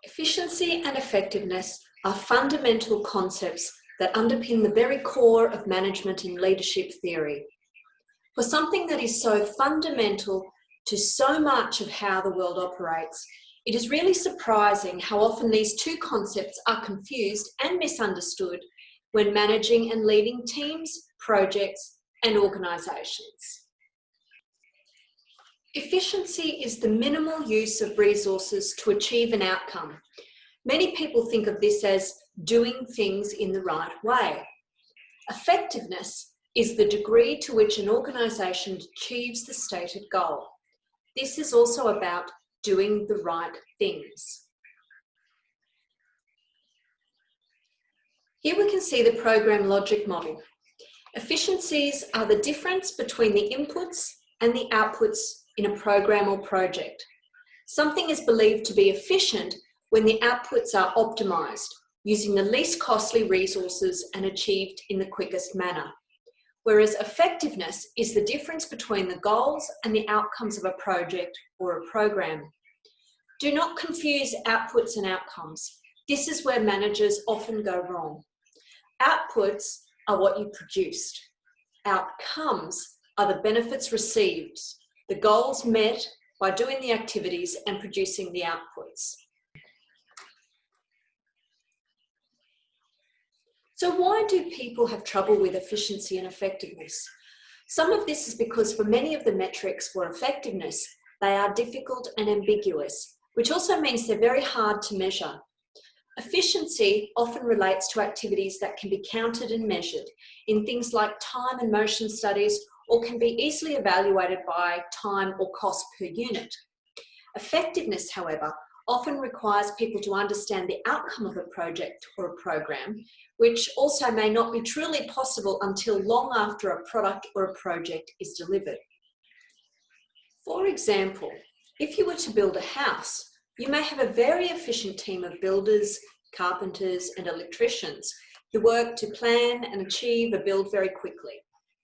Efficiency and effectiveness are fundamental concepts that underpin the very core of management and leadership theory. For something that is so fundamental to so much of how the world operates, it is really surprising how often these two concepts are confused and misunderstood when managing and leading teams, projects, and organisations. Efficiency is the minimal use of resources to achieve an outcome. Many people think of this as doing things in the right way. Effectiveness is the degree to which an organisation achieves the stated goal. This is also about doing the right things. Here we can see the program logic model. Efficiencies are the difference between the inputs and the outputs in a program or project. Something is believed to be efficient when the outputs are optimised, using the least costly resources and achieved in the quickest manner. Whereas effectiveness is the difference between the goals and the outcomes of a project or a program. Do not confuse outputs and outcomes. This is where managers often go wrong. Outputs are what you produced. Outcomes are the benefits received, the goals met by doing the activities and producing the outputs. So why do people have trouble with efficiency and effectiveness? Some of this is because for many of the metrics for effectiveness, they are difficult and ambiguous, which also means they're very hard to measure. Efficiency often relates to activities that can be counted and measured in things like time and motion studies, or can be easily evaluated by time or cost per unit. Effectiveness, however, often requires people to understand the outcome of a project or a program, which also may not be truly possible until long after a product or a project is delivered. For example, if you were to build a house, you may have a very efficient team of builders, carpenters, and electricians who work to plan and achieve a build very quickly.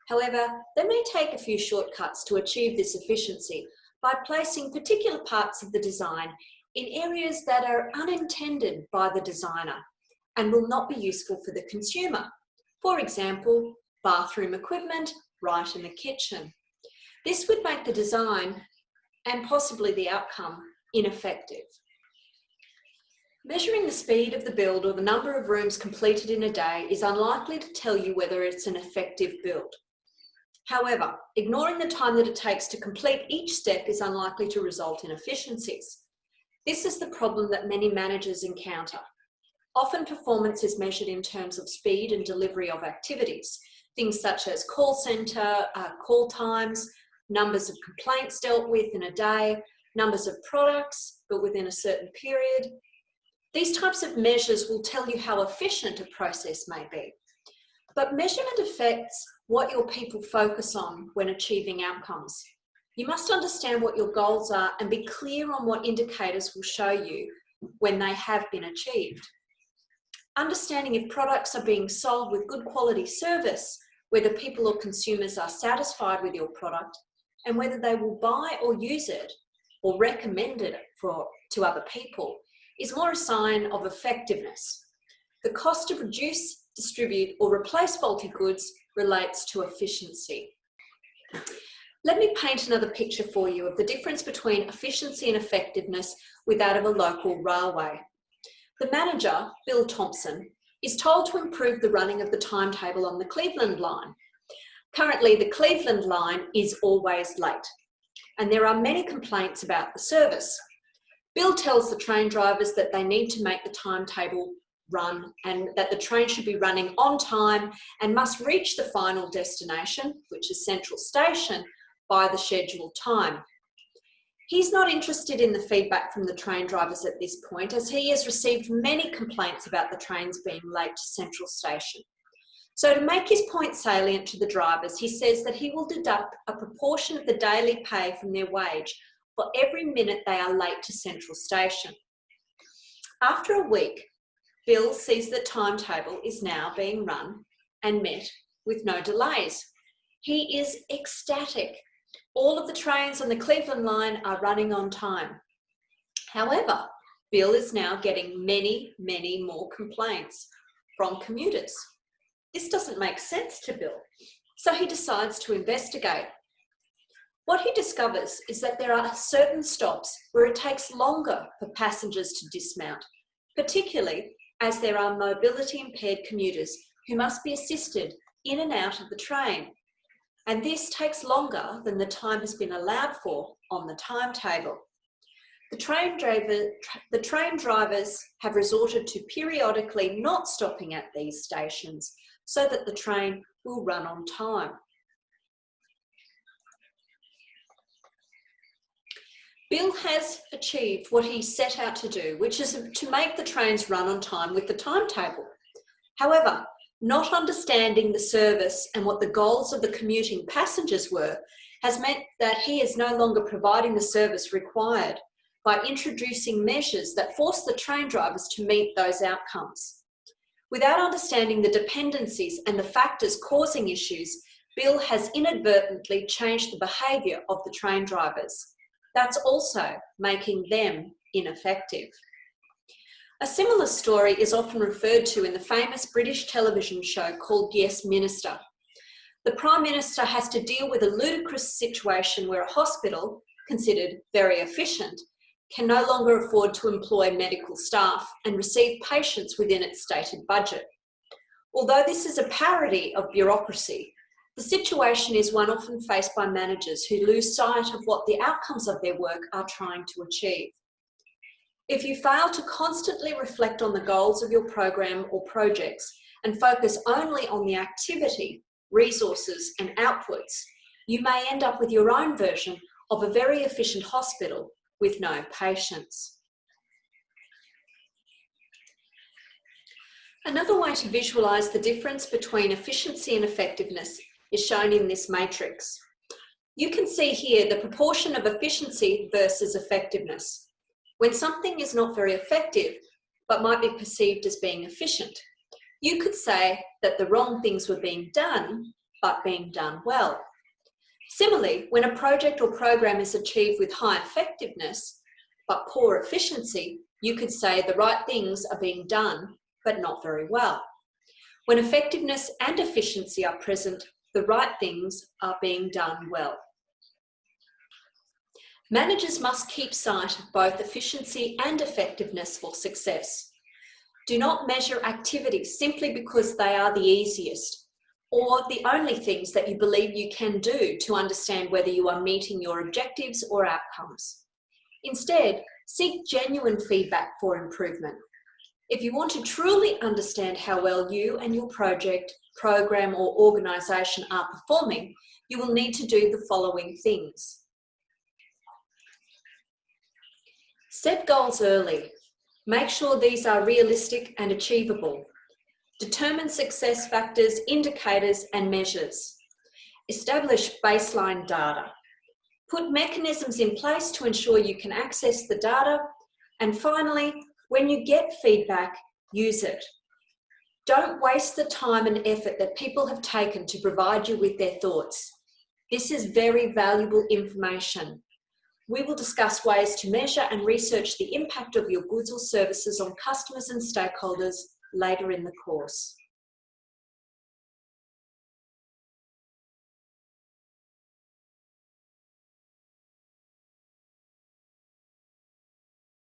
However, they may take a few shortcuts to achieve this efficiency by placing particular parts of the design in areas that are unintended by the designer and will not be useful for the consumer. For example, bathroom equipment right in the kitchen. This would make the design and possibly the outcome ineffective. Measuring the speed of the build or the number of rooms completed in a day is unlikely to tell you whether it's an effective build. However, ignoring the time that it takes to complete each step is unlikely to result in efficiencies. This is the problem that many managers encounter. Often performance is measured in terms of speed and delivery of activities, things such as call centre, call times, numbers of complaints dealt with in a day, numbers of products, but within a certain period. These types of measures will tell you how efficient a process may be. But measurement affects what your people focus on when achieving outcomes. You must understand what your goals are and be clear on what indicators will show you when they have been achieved. Understanding if products are being sold with good quality service, whether people or consumers are satisfied with your product, and whether they will buy or use it or recommend it to other people, is more a sign of effectiveness. The cost to produce, distribute, or replace faulty goods relates to efficiency. Let me paint another picture for you of the difference between efficiency and effectiveness with that of a local railway. The manager, Bill Thompson, is told to improve the running of the timetable on the Cleveland line. Currently, the Cleveland line is always late, and there are many complaints about the service. Bill tells the train drivers that they need to make the timetable run and that the train should be running on time and must reach the final destination, which is Central Station, by the scheduled time. He's not interested in the feedback from the train drivers at this point, as he has received many complaints about the trains being late to Central Station. So to make his point salient to the drivers, he says that he will deduct a proportion of the daily pay from their wage for every minute they are late to Central Station. After a week, Bill sees the timetable is now being run and met with no delays. He is ecstatic. All of the trains on the Cleveland line are running on time. However, Bill is now getting many, many more complaints from commuters. This doesn't make sense to Bill, so he decides to investigate. What he discovers is that there are certain stops where it takes longer for passengers to dismount, particularly as there are mobility impaired commuters who must be assisted in and out of the train. And this takes longer than the time has been allowed for on the timetable. The train drivers have resorted to periodically not stopping at these stations so that the train will run on time. Bill has achieved what he set out to do, which is to make the trains run on time with the timetable. However, not understanding the service and what the goals of the commuting passengers were has meant that he is no longer providing the service required by introducing measures that force the train drivers to meet those outcomes. Without understanding the dependencies and the factors causing issues, Bill has inadvertently changed the behaviour of the train drivers. That's also making them ineffective. A similar story is often referred to in the famous British television show called Yes Minister. The Prime Minister has to deal with a ludicrous situation where a hospital, considered very efficient, can no longer afford to employ medical staff and receive patients within its stated budget. Although this is a parody of bureaucracy, the situation is one often faced by managers who lose sight of what the outcomes of their work are trying to achieve. If you fail to constantly reflect on the goals of your program or projects and focus only on the activity, resources and outputs, you may end up with your own version of a very efficient hospital with no patients. Another way to visualise the difference between efficiency and effectiveness is shown in this matrix. You can see here the proportion of efficiency versus effectiveness. When something is not very effective, but might be perceived as being efficient, you could say that the wrong things were being done, but being done well. Similarly, when a project or program is achieved with high effectiveness, but poor efficiency, you could say the right things are being done, but not very well. When effectiveness and efficiency are present, the right things are being done well. Managers must keep sight of both efficiency and effectiveness for success. Do not measure activities simply because they are the easiest or the only things that you believe you can do to understand whether you are meeting your objectives or outcomes. Instead, seek genuine feedback for improvement. If you want to truly understand how well you and your project, program or organisation are performing, you will need to do the following things. Set goals early. Make sure these are realistic and achievable. Determine success factors, indicators and measures. Establish baseline data. Put mechanisms in place to ensure you can access the data. And finally, when you get feedback, use it. Don't waste the time and effort that people have taken to provide you with their thoughts. This is very valuable information. We will discuss ways to measure and research the impact of your goods or services on customers and stakeholders later in the course.